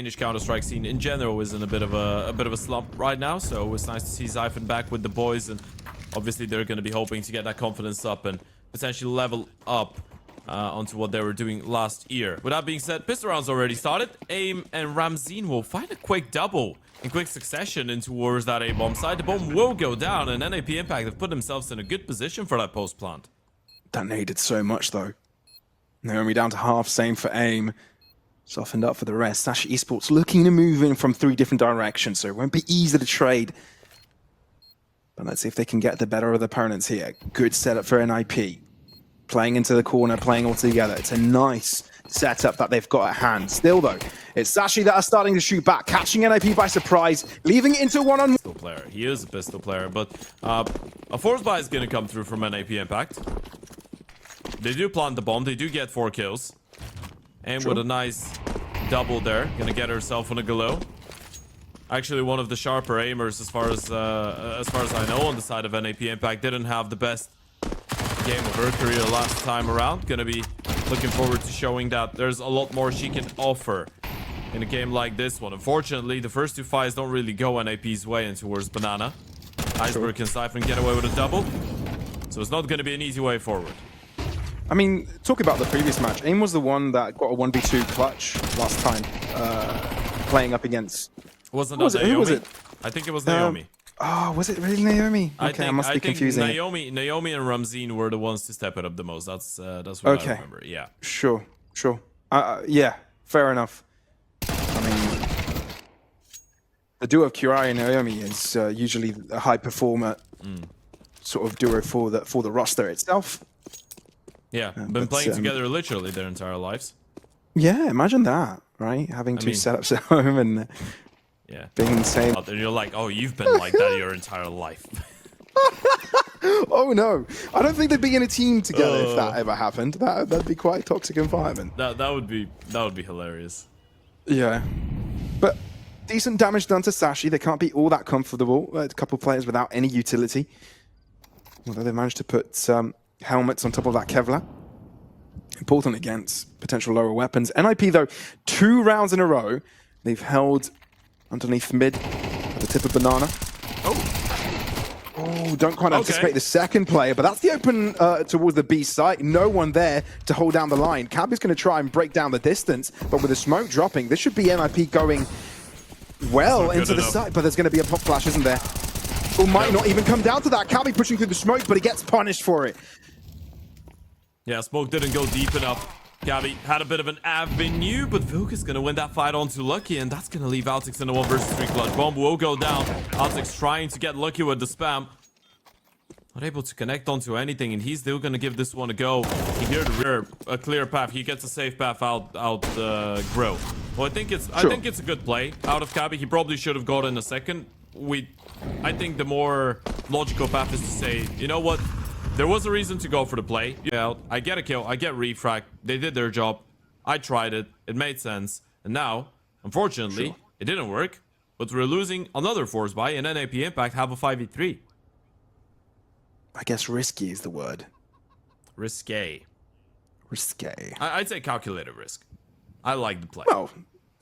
Danish Counter-Strike scene in general is in a bit of a slump right now, so it's nice to see Zyphon back with the boys, and obviously they're going to be hoping to get that confidence up and potentially level up onto what they were doing last year. With that being said, pistol rounds already started. AIM and Ramzeen will find a quick double in quick succession in towards that A-bomb side. The bomb will go down, and NAP Impact have put themselves in a good position for that post plant. That needed so much though. Naomi down to half, same for AIM. Softened up for the rest. Sashi Esports looking to move in from 3 different directions, so it won't be easy to trade. But let's see if they can get the better of the opponents here. Good setup for NIP. Playing into the corner, playing all together. It's a nice setup that they've got at hand. Still though, it's Sashi that are starting to shoot back, catching NIP by surprise, leaving it into one-on-one. Pistol player. He is a pistol player, but a force buy is going to come through from NAP Impact. They do plant the bomb. They do get 4 kills. And with a nice double there, gonna get herself on a glow. Actually, one of the sharper aimers, as far as I know, on the side of NAP Impact, didn't have the best game of her career last time around. Gonna be looking forward to showing that there's a lot more she can offer in a game like this one. Unfortunately, the first 2 fights don't really go NAP's way and towards Banana. Iceberg and Zyphon get away with a double, so it's not gonna be an easy way forward. I mean, talk about the previous match. AIM was the one that got a 1v2 clutch last time, playing up against... Wasn't that Naomi? Who was it? I think it was Naomi. Oh, was it really Naomi? Okay, I must be confusing. Naomi and Ramzeen were the ones to step it up the most. That's what I remember. Yeah. Sure. Yeah, fair enough. I mean, the duo of Kurai and Naomi is usually a high performer sort of duo for the roster itself. Yeah, been playing together literally their entire lives. Yeah, imagine that, right? Having 2 setups at home and being insane. And you're like, oh, you've been like that your entire life. Oh no, I don't think they'd be in a team together if that ever happened. That'd be quite a toxic environment. That would be hilarious. Yeah, but decent damage done to Sashi. They can't be all that comfortable. A couple players without any utility. Although they managed to put helmets on top of that Kevlar. Important against potential lower weapons. NIP though, 2 rounds in a row, they've held underneath mid at the tip of Banana. Oh, don't quite anticipate the second player, but that's the open towards the B site. No one there to hold down the line. Cab is going to try and break down the distance, but with the smoke dropping, this should be NIP going well into the site, but there's going to be a pop flash, isn't there? Or might not even come down to that. Cabby pushing through the smoke, but he gets punished for it. Yeah, smoke didn't go deep enough. Gabby had a bit of an avenue, but Vilk is going to win that fight onto Lucky, and that's going to leave Altix in a 1 versus 3 clutch. Bomb will go down. Altix trying to get Lucky with the spam. Not able to connect onto anything, and he's still going to give this one a go. He heard a clear path. He gets a safe path out Grow. Well, I think it's a good play out of Gabby. He probably should have got in a second. I think the more logical path is to say, you know what? There was a reason to go for the play. Yeah, I get a kill. I get refract. They did their job. I tried it. It made sense. And now, unfortunately, it didn't work. But we're losing another force buy, and NAP Impact have a 5v3. I guess risky is the word. Risque. I'd say calculated risk. I like the play. Well,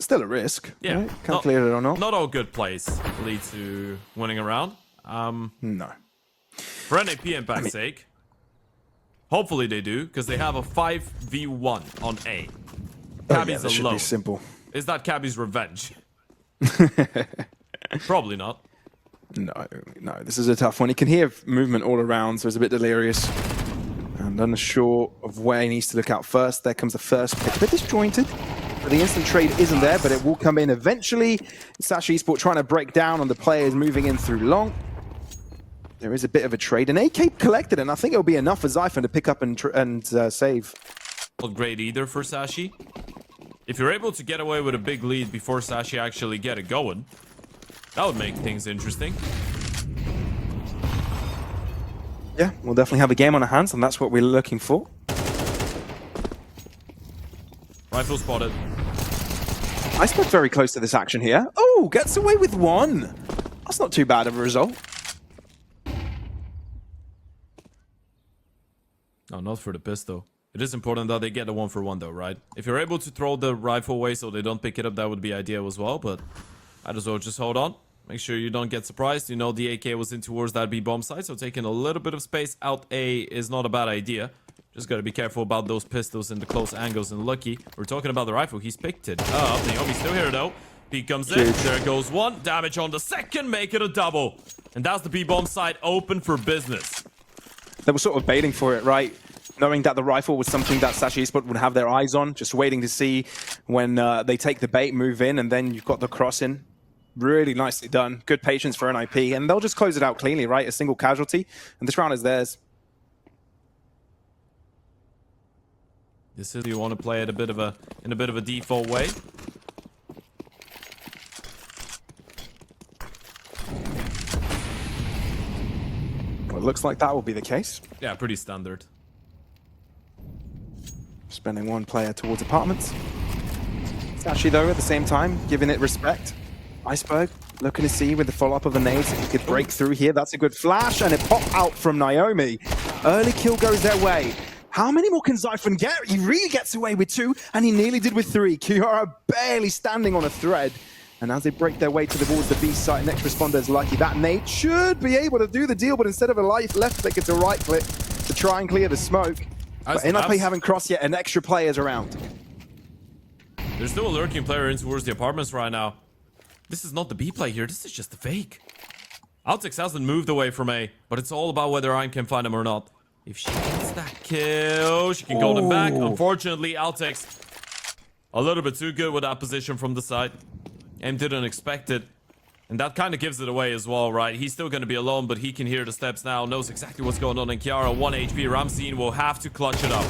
still a risk. Yeah. Right? Calculated or not. Not all good plays lead to winning a round. No. For NAP Impact's sake, hopefully they do, because they have a 5v1 on A. Cabby's alone. Should be simple. Is that Cabby's revenge? Probably not. No, this is a tough one. He can hear movement all around, so he's a bit delirious. And unsure of where he needs to look out first. There comes the first pick. A bit disjointed. But the instant trade isn't there, but it will come in eventually. Sashi Esports trying to break down on the players moving in through long. There is a bit of a trade, and AK collected, and I think it'll be enough for Zyphon to pick up and save. Not great either for Sashi. If you're able to get away with a big lead before Sashi actually get it going, that would make things interesting. Yeah, we'll definitely have a game on our hands, and that's what we're looking for. Rifle spotted. Iceberg very close to this action here. Oh, gets away with 1. That's not too bad of a result. No, not for the pistol. It is important that they get a 1-for-1 though, right? If you're able to throw the rifle away so they don't pick it up, that would be ideal as well, but might as well just hold on. Make sure you don't get surprised. You know the AK was in towards that B bomb site, so taking a little bit of space out A is not a bad idea. Just gotta be careful about those pistols and the close angles. And Lucky, we're talking about the rifle. He's picked it up. Naomi's still here though. P comes in. There goes one. Damage on the second. Make it a double. And that's the B bomb site open for business. They were sort of baiting for it, right? Knowing that the rifle was something that Sashi Esports would have their eyes on. Just waiting to see when they take the bait, move in, and then you've got the crossing. Really nicely done. Good patience for NIP. And they'll just close it out cleanly, right? A single casualty. And this round is theirs. This is you want to play it in a bit of a default way. Well, it looks like that will be the case. Yeah, pretty standard. Spending one player towards apartments. Sashi, though, at the same time, giving it respect. Iceberg looking to see with the follow-up of the nades if he could break through here. That's a good flash, and it popped out from Naomi. Early kill goes their way. How many more can Zyphon get? He really gets away with 2, and he nearly did with 3. Kiara barely standing on a thread. And as they break their way towards the B site, next responder is Lucky. That nade should be able to do the deal, but instead of a life left, they get to right click to try and clear the smoke. But NIP haven't crossed yet, and extra players around. There's still a lurking player in towards the apartments right now. This is not the B play here, this is just a fake. Altix hasn't moved away from A, but it's all about whether Ryan can find him or not. If she gets that kill, she can golden back. Unfortunately, Altix a little bit too good with that position from the side. Aim didn't expect it. And that kind of gives it away as well, right? He's still going to be alone, but he can hear the steps now. Knows exactly what's going on. And Kiara, 1 HP. Ramzeen will have to clutch it up.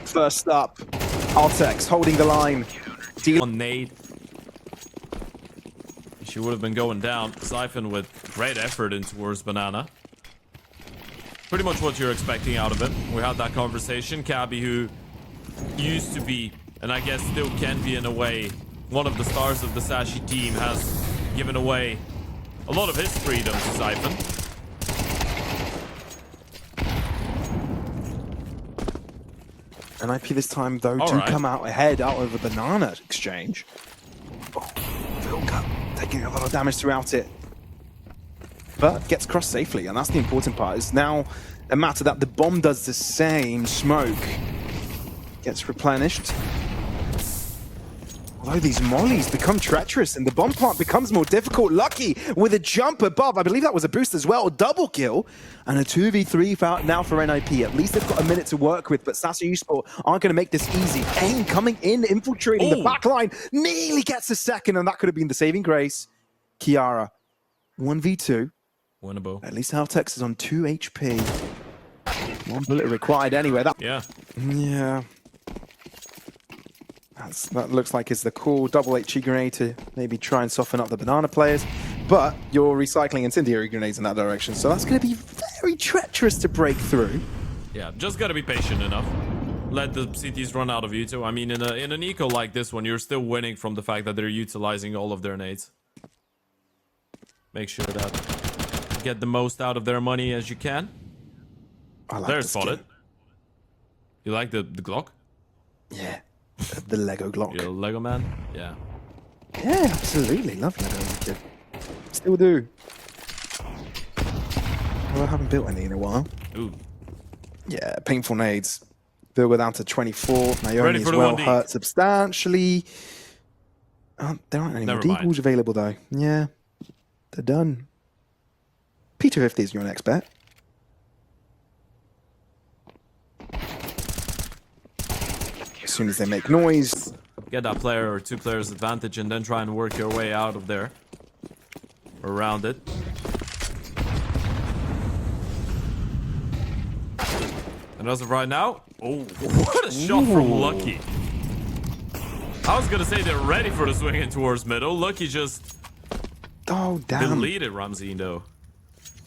First up, Altix holding the line. On nade. She would have been going down. Zyphon with great effort in towards Banana. Pretty much what you're expecting out of him. We had that conversation. Cabby, who used to be, and I guess still can be in a way, one of the stars of the Sashi team, has given away a lot of his freedom to Zyphon. NIP this time, though, come out ahead out of the Banana exchange. Oh, Vilka taking a lot of damage throughout it. But gets crossed safely, and that's the important part. It's now a matter that the bomb does the same. Smoke gets replenished. Although these mollies become treacherous and the bomb plant becomes more difficult. Lucky with a jump above. I believe that was a boost as well. Double kill and a 2v3 now for NIP. At least they've got a minute to work with, but Sashi Esport aren't going to make this easy. Aim coming in, infiltrating the back line. Nearly gets a second, and that could have been the saving grace. Kiara, 1v2. Winnable. At least Altix is on 2 HP. 1 bullet required anyway. Yeah. That looks like it's the cool double HE grenade to maybe try and soften up the Banana players. But you're recycling incendiary grenades in that direction, so that's going to be very treacherous to break through. Yeah, just got to be patient enough. Let the CTs run out of you too. I mean, in an eco like this one, you're still winning from the fact that they're utilizing all of their nades. Make sure that you get the most out of their money as you can. I like They're spotted. You like the Glock? Yeah. The Lego Glock. You're a Lego man? Yeah. Yeah, absolutely. Love Lego as a kid. Still do. Well, I haven't built any in a while. Ooh. Yeah, painful nades. Bill go down to 24. Naomi as well hurt substantially. There aren't any more deeples available though. Yeah, they're done. P250 is your next bet. As soon as they make noise. Get that player or 2 players advantage and then try and work your way out of there. Around it. And as of right now, oh, what a shot from Lucky. I was gonna say they're ready for the swing in towards middle. Lucky just deleted Ramzeen though.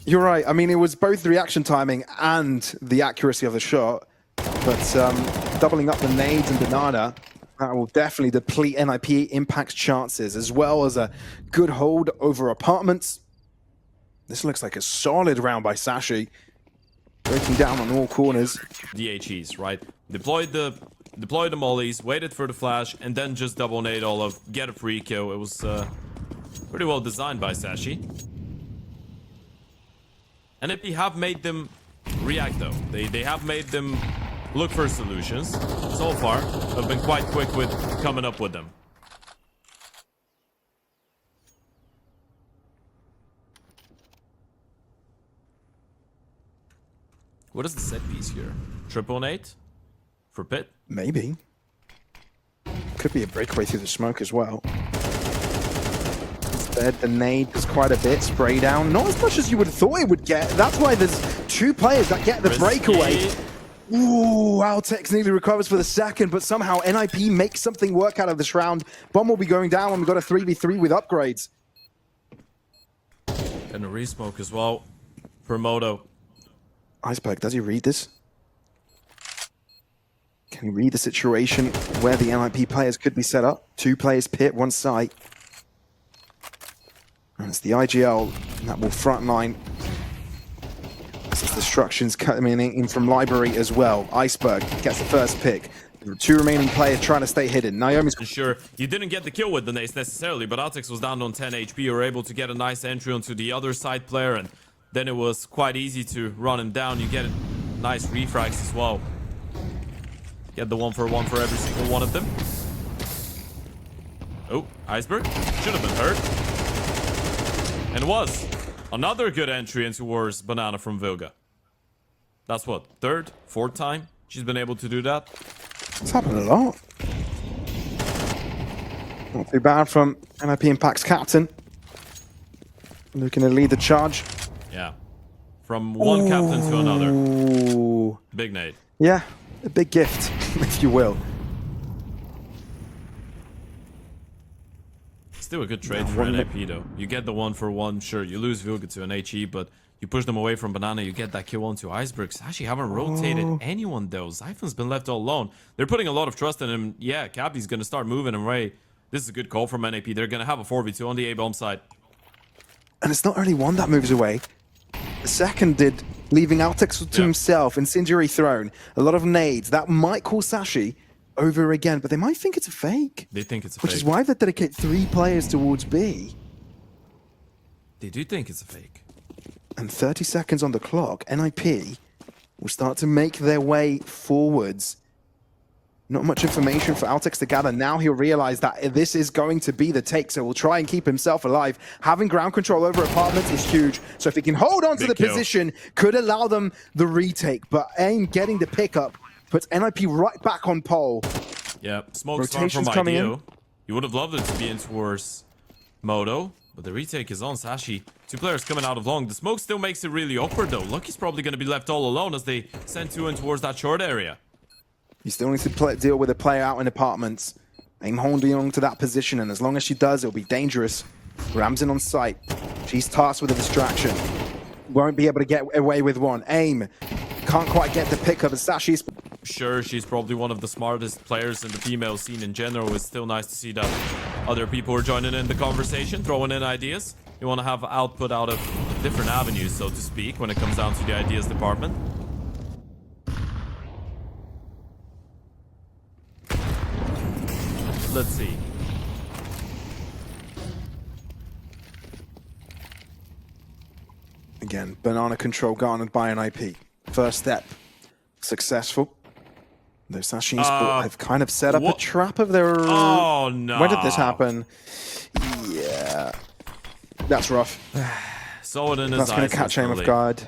You're right. I mean, it was both the reaction timing and the accuracy of the shot. But doubling up the nades and Banana, that will definitely deplete NIP Impact's chances, as well as a good hold over apartments. This looks like a solid round by Sashi. breaking down on all corners. DHEs, right? Deployed the mollies, waited for the flash, and then just double nade all of, get a free kill. It was pretty well designed by Sashi. And if you have made them react though, they have made them look for solutions. So far, have been quite quick with coming up with them. What is the set piece here? Triple nade for pit? Maybe. Could be a breakaway through the smoke as well. Instead, the nade does quite a bit. Spray down. Not as much as you would have thought it would get. That's why there's two players that get the breakaway. Ooh, Altex nearly recovers for the second, but somehow NIP makes something work out of this round. Bomb will be going down when we've got a 3v3 with upgrades. And a re-smoke as well for Moto. Iceberg, does he read this? Can he read the situation where the NIP players could be set up? Two players pit, one site. And it's the IGL that will frontline. This is destructions coming in from library as well. Iceberg gets the first pick. Two remaining players trying to stay hidden. Naomi's... Sure, you didn't get the kill with the nades necessarily, but Altex was down on 10 HP. You were able to get a nice entry onto the other side player, and then it was quite easy to run him down. You get nice refrags as well. Get the 1-for-1 for every single one of them. Oh, Iceberg should have been hurt. And it was. Another good entry into War's Banana from Vilga. That's what, third, fourth time she's been able to do that? It's happened a lot. Not too bad from NIP Impact's captain. Looking to lead the charge. Yeah. From one captain to another. Big nade. Yeah, a big gift, if you will. Still a good trade for NIP though. You get the 1-for-1, sure, you lose Vilga to an HE, but you push them away from Banana, you get that kill onto Iceberg. Sashi haven't rotated anyone though. Zyphon's been left all alone. They're putting a lot of trust in him. Yeah, Cappy's gonna start moving him away. This is a good call from NIP. They're gonna have a 4v2 on the A-bomb side. And it's not only one that moves away. The second did, leaving Altex to himself. Incendiary thrown. A lot of nades. That might call Sashi over again, but they might think it's a fake. They think it's a fake. Which is why they dedicate 3 players towards B. They do think it's a fake. And 30 seconds on the clock. NIP will start to make their way forwards. Not much information for Altex to gather. Now he'll realize that this is going to be the take, so he'll try and keep himself alive. Having ground control over apartments is huge, so if he can hold on to the position, could allow them the retake. But AIM getting the pickup puts NIP right back on pole. Yeah, smoke's far from ideal. You would have loved it to be in towards Moto, but the retake is on Sashi. 2 players coming out of long. The smoke still makes it really awkward though. Lucky's probably going to be left all alone as they send 2 in towards that short area. You still need to deal with a player out in apartments. AIM holding on to that position, and as long as she does, it'll be dangerous. Ramsden on site. She's tasked with a distraction. Won't be able to get away with one. AIM can't quite get the pickup as Sashi's... Sure, she's probably one of the smartest players in the female scene in general. It's still nice to see that other people are joining in the conversation, throwing in ideas. You want to have output out of different avenues, so to speak, when it comes down to the ideas department. Let's see. Again, banana control garnered by an IP. First step, successful. Though Sashi have kind of set up a trap of their... Oh, no. When did this happen? Yeah. That's rough. Saw it in his eyes. That's going to catch AIM off guard.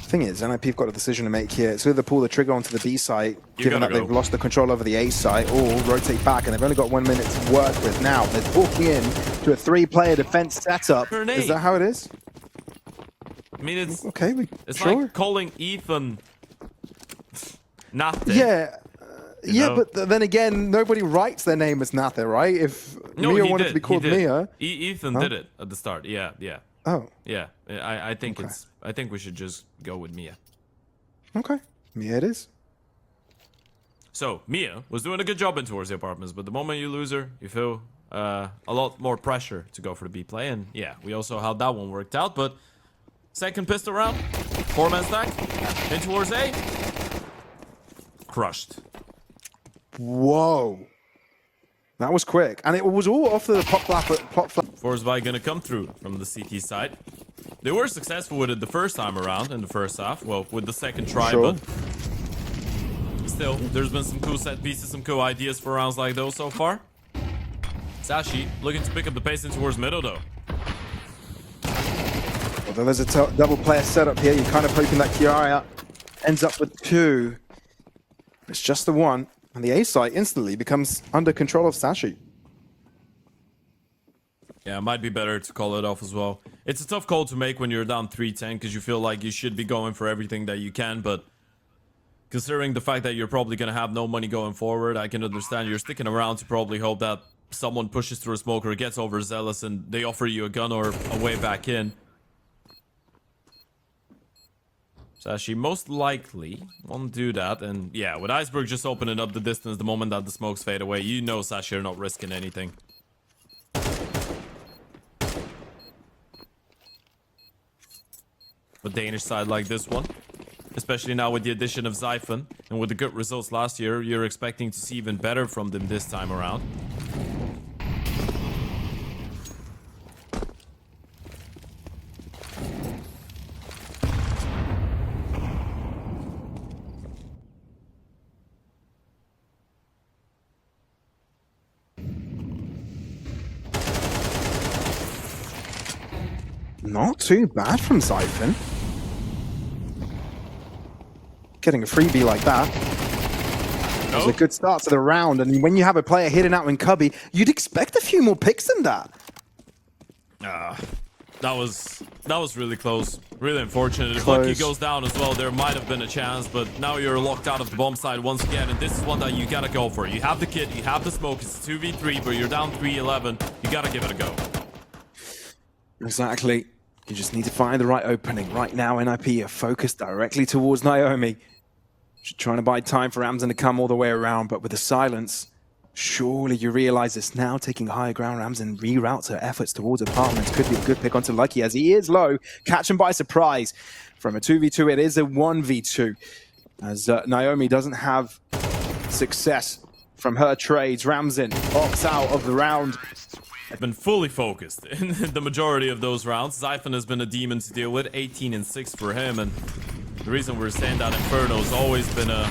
Thing is, NIP have got a decision to make here. It's either pull the trigger onto the B site, given that they've lost the control over the A site, or rotate back, and they've only got 1 minute to work with now. They're walking in to a 3-player defense setup. Is that how it is? I mean, it's okay. It's like calling Ethan Nathe. Yeah. Yeah, but then again, nobody writes their name as Nathe, right? If Mia wanted to be called Mia. Ethan did it at the start. Yeah, yeah. Oh. Yeah, I think I think we should just go with Mia. Okay, Mia it is. So Mia was doing a good job in towards the apartments, but the moment you lose her, you feel a lot more pressure to go for the B play. And yeah, we also how that one worked out. But Second pistol round. 4-man stack. In towards A. Crushed. Whoa. That was quick. And it was all off the pop flap. Force by gonna come through from the CT side. They were successful with it the first time around in the first half. Well, with the second try, Sure. but still, there's been some cool set pieces, some cool ideas for rounds like those so far. Sashi looking to pick up the pace in towards middle though. Although there's a double player setup here, you're kind of hoping that Kiara ends up with 2. It's just the 1, and the A site instantly becomes under control of Sashi. Yeah, it might be better to call it off as well. It's a tough call to make when you're down 3-10 because you feel like you should be going for everything that you can, but considering the fact that you're probably going to have no money going forward, I can understand you're sticking around to probably hope that someone pushes through a smoke or gets overzealous and they offer you a gun or a way back in. Sashi most likely won't do that, and yeah, with Iceberg just opening up the distance the moment that the smokes fade away, you know Sashi are not risking anything. A Danish side like this one, especially now with the addition of Zyphon, and with the good results last year, you're expecting to see even better from them this time around. Not too bad from Zyphon. Getting a freebie like that. It was a good start to the round, and when you have a player hidden out in Cubby, you'd expect a few more picks than that. That was really close. Really unfortunate. If Close. Lucky goes down as well, there might have been a chance, but now you're locked out of the bomb side once again, and this is one that you gotta go for. You have the kit, you have the smoke, it's 2v3, but you're down 3-11. You gotta give it a go. Exactly. You just need to find the right opening. Right now, NIP are focused directly towards Naomi. She's trying to buy time for Ramzan to come all the way around, but with the silence, surely you realize it's now taking higher ground. Ramzan reroutes her efforts towards apartments. Could be a good pick onto Lucky as he is low. Catch him by surprise. From a 2v2, it is a 1v2. As Naomi doesn't have success from her trades, Ramzan opts out of the round. I've been fully focused in the majority of those rounds. Zyphon has been a demon to deal with, 18-6 for him, and the reason we're saying that Inferno has always been a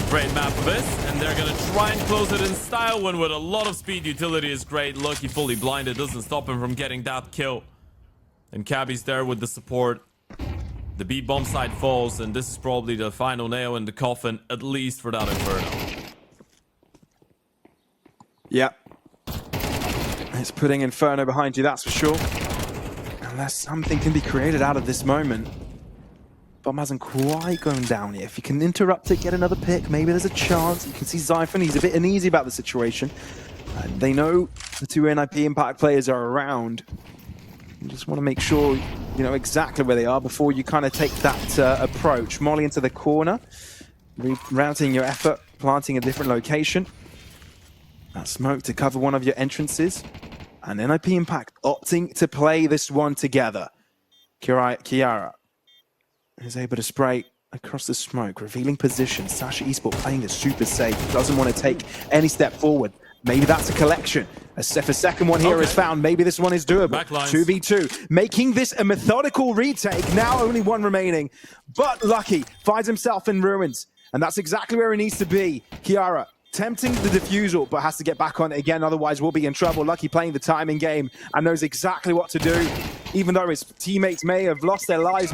great map for this, and they're gonna try and close it in style when with a lot of speed. Utility is great. Lucky fully blinded doesn't stop him from getting that kill, and Cabby's there with the support. The B bomb side falls, and this is probably the final nail in the coffin, at least for that Inferno. Yep. It's putting Inferno behind you, that's for sure. Unless something can be created out of this moment. Bomb hasn't quite gone down yet. If you can interrupt it, get another pick, maybe there's a chance. You can see Zyphon, he's a bit uneasy about the situation. They know the 2 NIP Impact players are around. You just want to make sure you know exactly where they are before you kind of take that approach. Molly into the corner, rerouting your effort, planting a different location. That smoke to cover one of your entrances. And NIP Impact opting to play this one together. Kiara is able to spray across the smoke, revealing position. Sashi Esport playing this super safe, doesn't want to take any step forward. Maybe that's a collection. A second one here is found. Maybe this one is doable. 2v2, making this a methodical retake. Now only 1 remaining. But Lucky finds himself in ruins. And that's exactly where he needs to be. Kiara tempting the defusal, but has to get back on it again, otherwise we'll be in trouble. Lucky playing the timing game and knows exactly what to do, even though his teammates may have lost their lives.